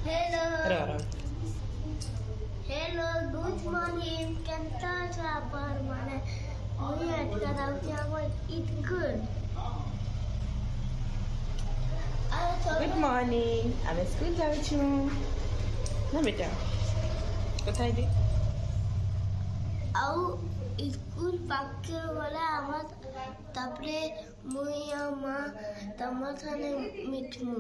Hello. Rara. Hello, good morning. Kenta sabar mana? Mui atka dauti amo it good. Good morning. I'm at school जाऊँ ना बेटा कथा दे Au school pakke wala amat tapre mui ama tamatane mitmu.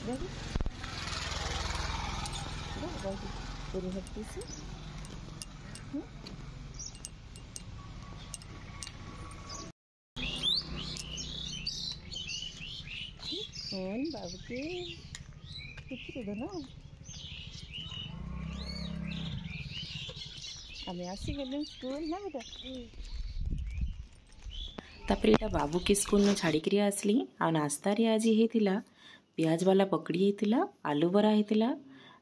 Ready? Go go. Do you have pieces? कौन बाबू के कुछ दे दो ना हमें आसी गले स्कूल ना बेटा तापर एटा बाबू के स्कूल में छाड़ी करी आसली आ नाश्ता रे आज हेतिला प्याज वाला पकड़ी हेतिला आलू बरा हेतिला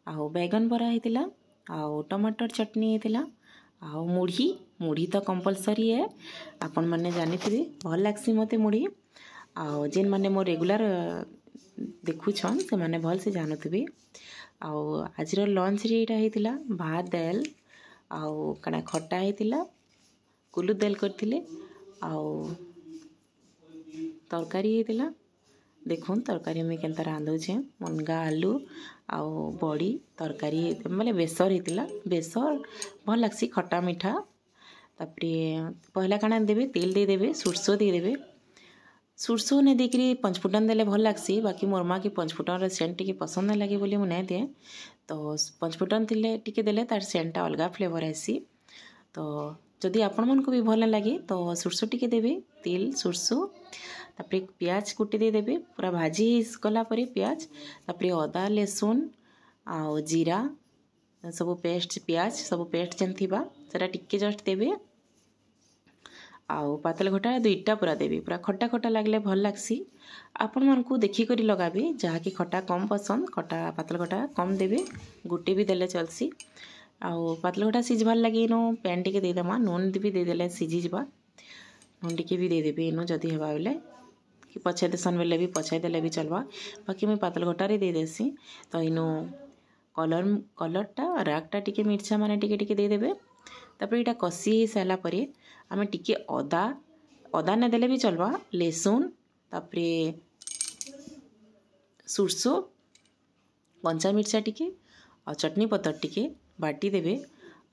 आ बैगन बरा हेतिला आ टमाटर चटनी हेतिला आ मुढ़ी मुढ़ी तो कंपलसरी है आपण माने जानि थिबे भल लागसी मते मुढ़ी आ जेन माने मो रेगुलर देखुछन से माने भल से जानुथिबे आ आज लंच रे एटा हेतिला भात दाल आ कणा खट्टा हेतिला कुलु दाल करथिले आ तरकारी हेतिला देखुन तरकारी में केनता रांधुछे मुनगा आलू आ बड़ी तरकारी माने बेसर हेतिला बेसर भल लागसी खट्टा मीठा तापरे पहला काना देबे तेल दे देबे सुरसो दे देबे सुरसो ने देखरी पंचफुटन देले भल लागसी बाकी मोर माँ के पंचफुटन रे सेंट टिके पसंद नहीं लगे बोली मुझे दे तो पंचफुटन थिले टिके देले तार सेंटा अलगा फ्लेवर आसी तो जदि आपण मन को भी भल लगे तो सुरसो टिके देबे तेल सुरसो तापरे प्याज कुटी दे देबे पूरा भाजी गला परे प्याज तापरे अदा लहसुन आ जीरा सब पेस्ट प्याज सब पेस्ट जेन थिबा सेटा टिके जस्ट देबे आउ पातल घटा दुईटा पूरा देवी पूरा खट्टा खट्टा लगले भल लागसी आपण मन को देखी करी लगाबे जहा कि खट्टा कम पसंद खट्टा पातल घटा कम देबे गुटे भी देले चलसी आउ पातल घटा सिझबार लगे नो पैन टिके दे दमा नून भी दे देले सिझी जबा नून टिके भी दे देबे इनो जदी हेबा बेले कि पछे देसन बेले भी पछे देले भी चलबा बाकी मैं पातल घटा रे दे देसी तो इनो कलरटा रागटा टिके मिर्चा माने टिके टिके दे देबे तापर एटा कसी ही साला परे आमे टिके अदा ने देले भी चलबा लहसुन तापरे सुरसो कंचा मिर्चा टिके और चटनी पत्तर टिके बाटी देबे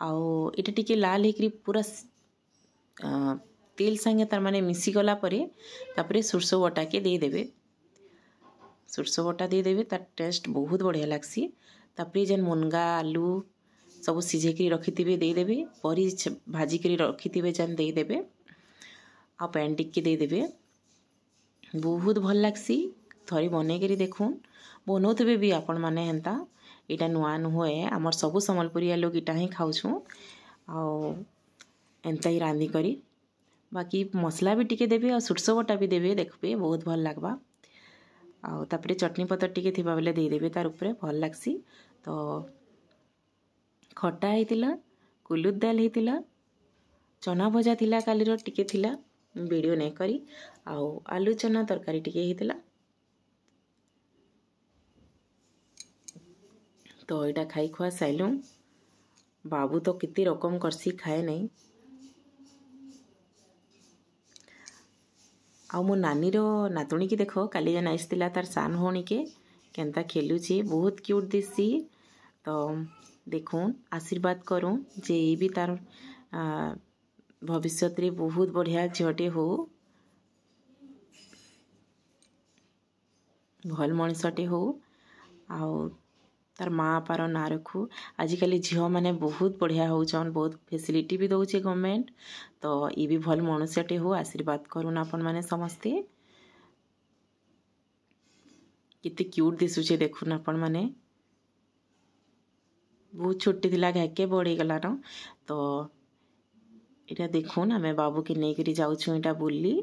आउ एटा टिके लाल हेकरी पूरा तेल संगे तार माने मिसी गला परे तापरे सुरसो बटा के दे देबे सुरसो बटा दे देबे तार टेस्ट बहुत बढ़िया लागसी तापरे जेन मुनगा आलू सब सिझेक रखिथे देदेवे परी भाजिक रखिथे जेन देदेवे आ पैन टिके देदेवे बहुत भल लागसी थरी बनईकरी देखुन बनौथे भी आपण माने हेन्ता इटा नुआ नुहे आमर सबू सम्बलपुरिया लोग इटा ही खाऊँ एंता ही रांधि करी बाकी मसला भी टिके देबे और सुरसो बटा भी देबे देखबे बहुत भल लागबा आ तापरे चटनी पत्तर टिके थिबा बेले दे देबे तार ऊपर भल लागसी तो खट्टा होइतिला कुलुद दाल होइतिला चना भजा थिला कालीर टिके थिला वीडियो नहीं करी आउ आलू चना तरकारी टिके होइतिला तो एटा खाई खुआ साइलु बाबू तो कितनी रकम करसी खाए नहीं आउ मो नानी रो नातुणी की देखो काली जन आइसतिला तार सान भौणी के केनता खेलुची बहुत क्यूट दिसी तो देखुन आशीर्वाद करूँ जे ये भी तार भविष्य रे बहुत बढ़िया झीटे हो भल मनीषटे हो आउ तार माँ बापार ना रखू आजिकल झील मैंने बहुत बढ़िया होचन बहुत फैसिलिटी भी दौचे गवर्नमेंट तो ये भी भल मनुष्यटे हो आशीर्वाद करूँ आपण मैंने समस्ते कितने क्यूट दिशुचे देखुन आपण मैंने बहुत छोटी थिला घाके बढ़ी गला न तो इटा देखुन आमे बाबू के नहीं करी जाऊँ इटा बुल्ली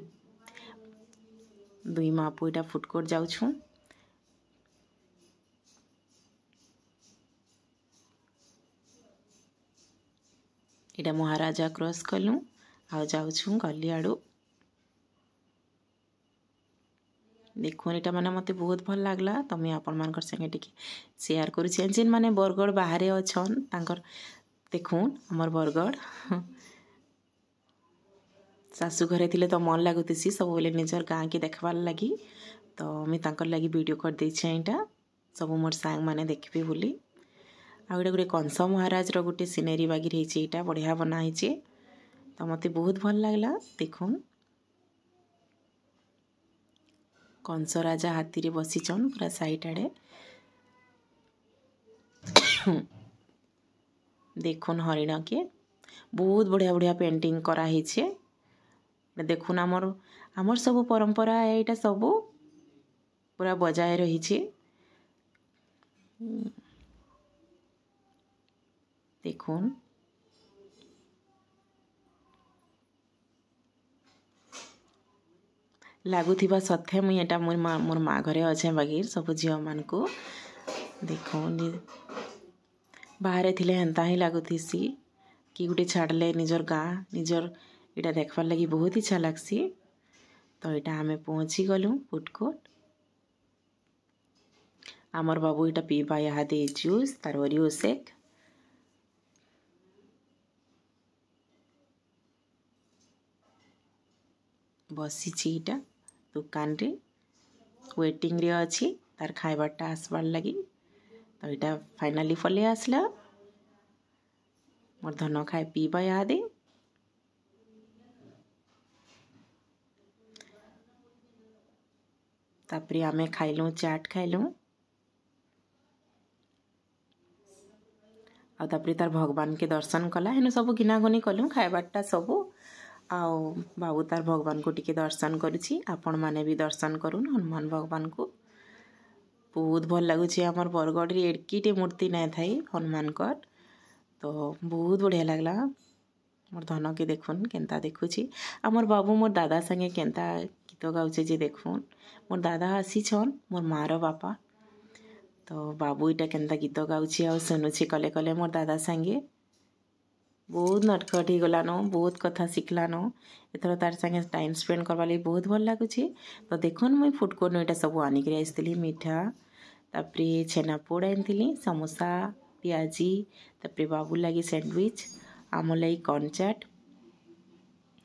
दुई माँ पु इटा फुटकोट जाऊँ इटा महाराजा क्रॉस कलु आ जाऊँ गली आड़ू देखो यहाँ मैंने मत बहुत भल लगला तो मुझे आपण मान संगे टिके शेयर करुचे जेन मैंने बरगढ़ बाहर अच्छन तांकर देखून हमर बरगढ़ सासू घरे थिले तो मन लगुतीसी सब बेले निजर गाँ के देखबार लगी तो मुझे तांकर लगी वीडियो कर देछे एटा सब मोर सांग माने देखबे बोली आ गोटे कंस महाराज रो गोटे सिनेरी बागी रही एटा बढ़िया बना है तो मते बहुत भल लगला देखून कंस राजा हाथी रे बसीचन पूरा साइड आड़े देखुन हरिण के बहुत बढ़िया बढ़िया पेंटिंग करा है देखुन आमर सब परंपरा यहाँ सब पूरा बजाय रही देखुन लगुवा सत्य मुझे यहाँ मोर माँ घरे अच्छे बाकी सब झील मान को देखुन बाहर थिले हेन्ता ही लगुसी कि गोटे छाड़ले निजर गाँ निजर इटा देखबार लगी बहुत इच्छा लगसी तो यहाँ आम पहुँची गलु फुडकोर्ट आमर बाबू इटा पीवा यहाँ दे जूस तार ओरियो शेक बसीची इटा दुकान रे वेटिंग रे अच्छी तार खाइबाटा आसबार लगी तो यहाँ फाइनाली फले आसला मोर धन खाए पीवा यहाँ दे तापरे आमे खाइलु चाट खाइलु आ तापरे तार भगवान के दर्शन कला हेनु सब घिनाघुनी कलु खाइबाटा सब आओ बाबू तार भगवान को टिके दर्शन करुछि आपण माने भी दर्शन करुन हनुमान भगवान को बहुत भल लगुछि हमर बरगढ़ रे एडकीटे मूर्ति नै थाई हनुमान कर तो बहुत बढ़िया लगला मोर धन के देखुन केनता देखुछि हमर बाबू मोर दादा संगे केनता गीत गाउछे जे देखुन मोर दादा आसी छन मोर मार बापा तो बाबू इटा केनता गीत गाउछे आ सुनुछि कले कले मोर दादा संगे बहुत नटखट हो गलान बहुत कथा शिखलान एथर तार संगे टाइम स्पेंड करवा लगी बहुत भल लगुछि तो देखुन मुई फुडकोर्ट नु इटा सब आनिक आसती मीठा तापरे छेनापोड़ आनी समोसा पियाजी तापरे बाबू लगी सैंडविच आम लगी कॉर्न चाट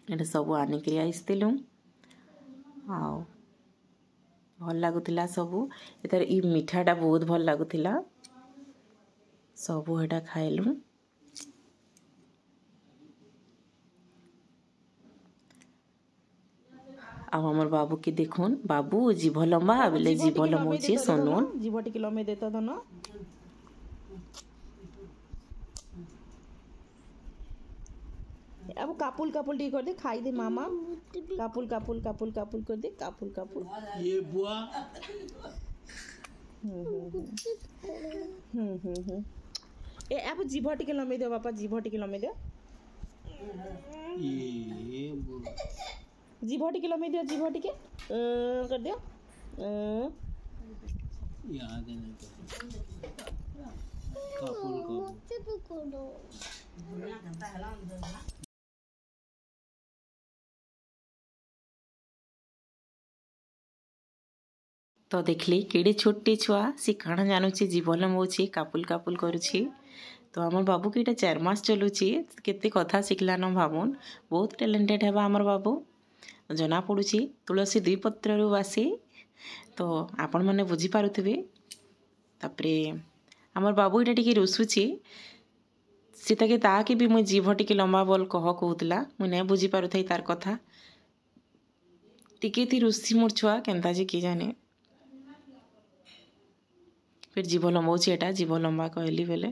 ये सब आनिक आसलु आओ भल लगुला सबू एथर ई मीठाटा बहुत भल लगुला सबू एटा खाइलु अब हमर बाबू के देखुन बाबू जीभ लंबा बेले जीभ लंबौछे सोनुन जीभ टिके लंबे देता धन अब कापुल कापुल टिके कर दे खाई दे मामा कापुल कापुल कापुल कापुल कर दे कापुल कापुल ये बुआ ए अब जीभ टिके लंबे दे बापा जीभ टिके लंबे दे ये बुआ जीभ टिके लंबे दियो जीभ टिके कर दियो याद है नहीं कापुल तो देखली केड़े छोटे छुआ सी काण जानुची जीभ लंबौछी कापुल कापुल करुची तो आमर बाबू के इटा 4 मास चलुची केते कथा शिखलान भावुन बहुत टैलेंटेड हेबा आमर बाबू जना पड़ुची तुलसी 2 पत्रु बासी तो आपण माने बुझी पारुथिबे तापरे आमर बाबू इटा टिके रुसुची सीता के ताके भी मुझे जीभ टिके लंबा बोल कह कहूतला मुझे नहीं बुझी पारुथाई तार कथा टिके थी रुसी मोर छुआ केनता जे की जाने फिर जीभ लंबाउची एटा जीभ लंबा कहली बेले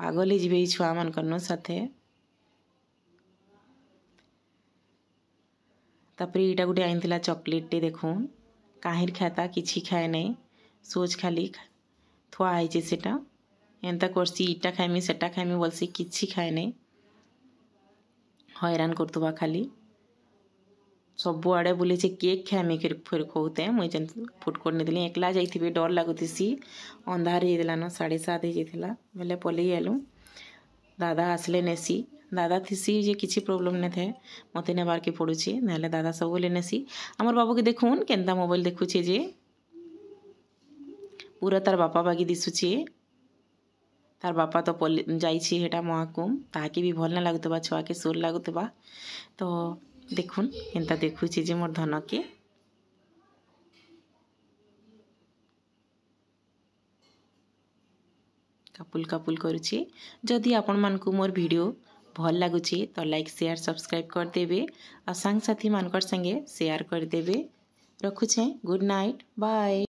पागल ही जीवे छुआ मान करनो साथे तापरे इटा गुटे आइनथिला चॉकलेट टे देखो काहिर खाता किछि खाए नहीं सोच खाली थुआ आइचे सेटा एंता करसी इटा खाइमी सेटा खाइमी बोलसी किछि खाए नहीं हैरान करतुबा खाली सब आड़े बोले केक खाइमी फिर कहते मुझे फुडकोर्ट नहीं दिली एकला जाइए डर लगुसी अंधार होना 7:30 हो बेले पलि आलु दादा आसले नेसी दादा थीसी जे किसी प्रोब्लेम नहीं थे मत नेबार के पड़ुची ना दादा सब नेसी आमर बाबू के देखुन केन्ता मोबाइल देखुचे जे पूरा तार बापा बागी दिशुचे तार बापा तो जाइए हेटा महाकुम ताके भी भल ना लगुवा छुआ के सुर लगुवा तो देखुन केन्ता देखुचे जे मोर धन के कापुल कापुल करुची जदि आपण मानकु मोर वीडियो भल लगुची तो लाइक शेयर सब्सक्राइब कर देबे और संग साथी मानकर संगे शेयर कर देबे रखुछे गुड नाइट बाय।